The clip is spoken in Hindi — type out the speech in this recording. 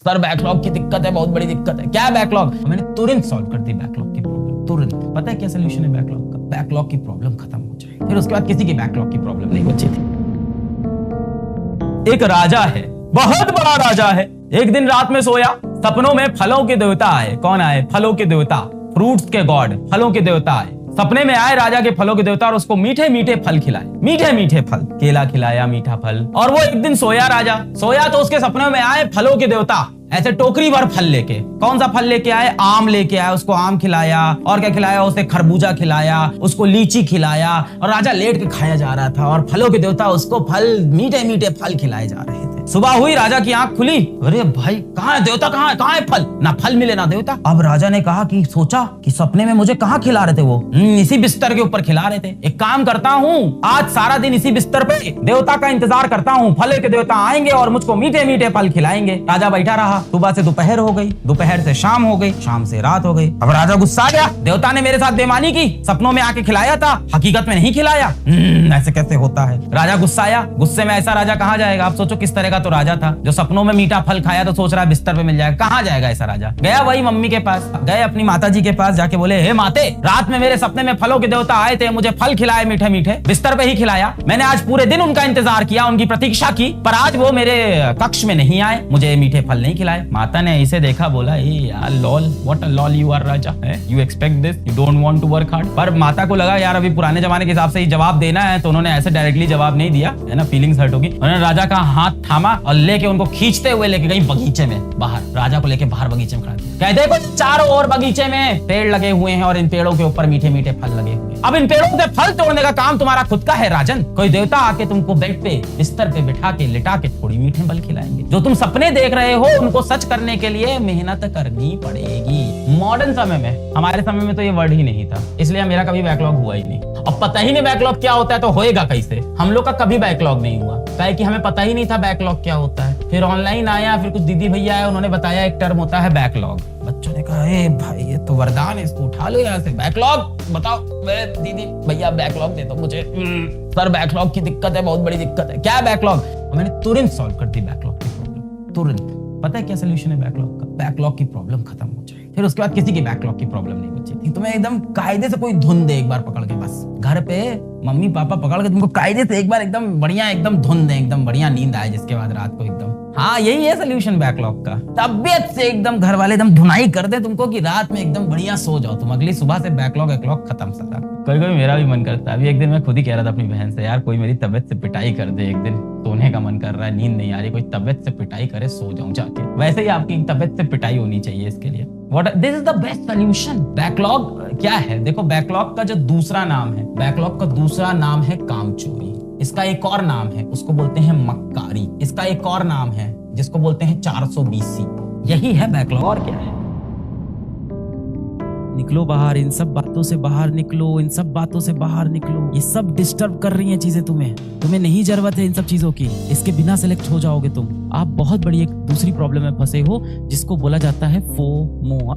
सर बैकलॉग की दिक्कत है, बहुत बड़ी दिक्कत है। क्या बैकलॉग? मैंने तुरंत सॉल्व कर दी बैकलॉग की प्रॉब्लम, तुरंत। पता है क्या सोल्यूशन है बैकलॉग का? बैकलॉग की प्रॉब्लम खत्म हो जाए, फिर उसके बाद किसी की बैकलॉग की प्रॉब्लम नहीं बची थी। एक राजा है, बहुत बड़ा राजा है। एक दिन रात में सोया, सपनों में फलों के देवता आए। कौन आए? फलों के देवता, फ्रूट्स के गॉड, फलों के देवता आए। सपने में आए राजा के फलों के देवता और उसको मीठे मीठे फल खिलाए, मीठे मीठे फल, केला खिलाया, मीठा फल। और वो एक दिन सोया, राजा सोया तो उसके सपनों में आए फलों के देवता ऐसे टोकरी भर फल लेके। कौन सा फल लेके आए? आम लेके आए। उसको आम खिलाया, और क्या खिलाया? उसे खरबूजा खिलाया, उसको लीची खिलाया, और राजा लेट के खाया जा रहा था और फलों के देवता उसको फल, मीठे मीठे फल खिलाए जा रहे थे। सुबह हुई, राजा की आंख खुली, अरे भाई कहाँ है देवता? कहाँ है फल? ना फल मिले ना देवता। अब राजा ने कहा कि सोचा कि सपने में मुझे कहाँ खिला रहे थे वो? इसी बिस्तर के ऊपर खिला रहे थे। एक काम करता हूँ, आज सारा दिन इसी बिस्तर पे देवता का इंतजार करता हूँ। फल के देवता आएंगे और मुझको मीठे मीठे फल खिलाएंगे। राजा बैठा रहा। सुबह से दोपहर हो गई, दोपहर से शाम हो गई, शाम से रात हो गई। अब राजा गुस्सा आ गया, देवता ने मेरे साथ बेईमानी की, सपनों में आके खिलाया था, हकीकत में नहीं खिलाया। ऐसे कैसे होता है? राजा गुस्सा आया। गुस्से में ऐसा राजा कहाँ जाएगा? आप सोचो किस तरह का तो राजा था, जो सपनों में मीठा फल खाया तो सोच रहा है बिस्तर पे मिल जाएगा। कहाँ जाएगा ऐसा राजा? गया वही मम्मी के पास, गए अपनी माता जी के पास, जाके बोले, हे माते, रात में मेरे सपने में फलों के देवता आए थे, मुझे फल खिलाए मीठे मीठे, बिस्तर पे ही खिलाया। मैंने आज पूरे दिन उनका इंतजार किया, उनकी प्रतीक्षा की, पर आज वो मेरे कक्ष में नहीं आए, मुझे मीठे फल नहीं खिलाए। माता ने इसे देखा, बोला, ए यार lol, what a lol you are Raja, you expect this, you don't want to work hard. पर माता को लगा यार अभी पुराने जमाने के हिसाब से ही जवाब देना है, तो उन्होंने ऐसे डायरेक्टली जवाब नहीं दिया, है ना, फीलिंग्स हर्ट होगी। उन्होंने राजा का हाथ थामा और लेके उनको खींचते हुए लेके गई बगीचे में बाहर। राजा को लेके बाहर बगीचे में खड़ा किया। कहते देखो चारों ओर बगीचे में पेड़ लगे हुए हैं और इन पेड़ों के ऊपर मीठे मीठे फल लगे हुए हैं। अब इन पेड़ों से फल तोड़ने का काम तुम्हारा खुद का है राजन। कोई देवता आके तुमको बेड पे, बिस्तर पे बिठा के, लिटा के थोड़ी मीठे फल खिलाएंगे। जो तुम सपने देख रहे हो उनको सच करने के लिए मेहनत करनी पड़ेगी। मॉडर्न समय में, हमारे समय में तो ये वर्ड ही नहीं था, इसलिए मेरा कभी बैकलॉग हुआ ही नहीं। अब पता ही नहीं बैकलॉग क्या होता है तो होएगा कैसे? हम लोग का कभी बैकलॉग नहीं हुआ, काहे कि हमें पता ही नहीं था बैकलॉग क्या होता है। फिर ऑनलाइन आया, फिर कुछ दीदी भैया आए, उन्होंने बताया एक टर्म होता है बैकलॉग। बच्चों ने कहा, ए भाई ये तो वरदान है, इसको उठा लो यहाँ से। बैकलॉग बताओ, दीदी भैया बैकलॉग दे दो मुझे। सर बैकलॉग की दिक्कत है, बहुत बड़ी दिक्कत है। क्या बैकलॉग? मैंने तुरंत सॉल्व कर दी बैकलॉग की प्रॉब्लम, तुरंत। पता है क्या सोल्यूशन है बैकलॉग का? बैकलॉग की प्रॉब्लम खत्म हो जाए, फिर उसके बाद किसी की बैकलॉग की प्रॉब्लम नहीं बची थी। तुम्हें एकदम कायदे से कोई धुन दे एक बार पकड़ के, बस घर पे मम्मी पापा पकड़ के तुमको कायदे से एक बार एकदम बढ़िया एकदम धुन दे, एकदम बढ़िया नींद आए, जिसके बाद रात को एकदम, हाँ यही है सोल्यूशन बैकलॉग का। तबियत से एकदम घर वाले एकदम धुनाई कर दे तुमको कि रात में एकदम बढ़िया सो जाओ तुम, अगली सुबह से बैकलॉग खत्म सारा। कभी कभी मेरा भी मन करता है। अभी एक दिन मैं खुद ही कह रहा था अपनी बहन से, यार कोई मेरी तबियत से पिटाई कर दे, एक दिन सोने का मन कर रहा है, नींद नहीं आ रही, कोई तबियत से पिटाई करे, सो जाऊं जाके। वैसे ही आपकी तबियत से पिटाई होनी चाहिए इसके लिए। This is the best solution. Backlog क्या है? देखो बैकलॉग का जो दूसरा नाम है, बैकलॉग का दूसरा नाम है कामचोरी। इसका एक और नाम है, उसको बोलते हैं मक्कारी। इसका एक और नाम है जिसको बोलते हैं 420C। यही है बैकलॉग, और क्या है? निकलो बाहर, इन सब बातों से बाहर निकलो, इन सब बातों से बाहर निकलो। ये सब डिस्टर्ब कर रही हैं चीजें तुम्हें नहीं जरूरत है इन सब चीजों की। इसके बिना सेलेक्ट हो जाओगे तुम। आप बहुत बड़ी एक दूसरी प्रॉब्लम में फंसे हो जिसको बोला जाता है फोमो।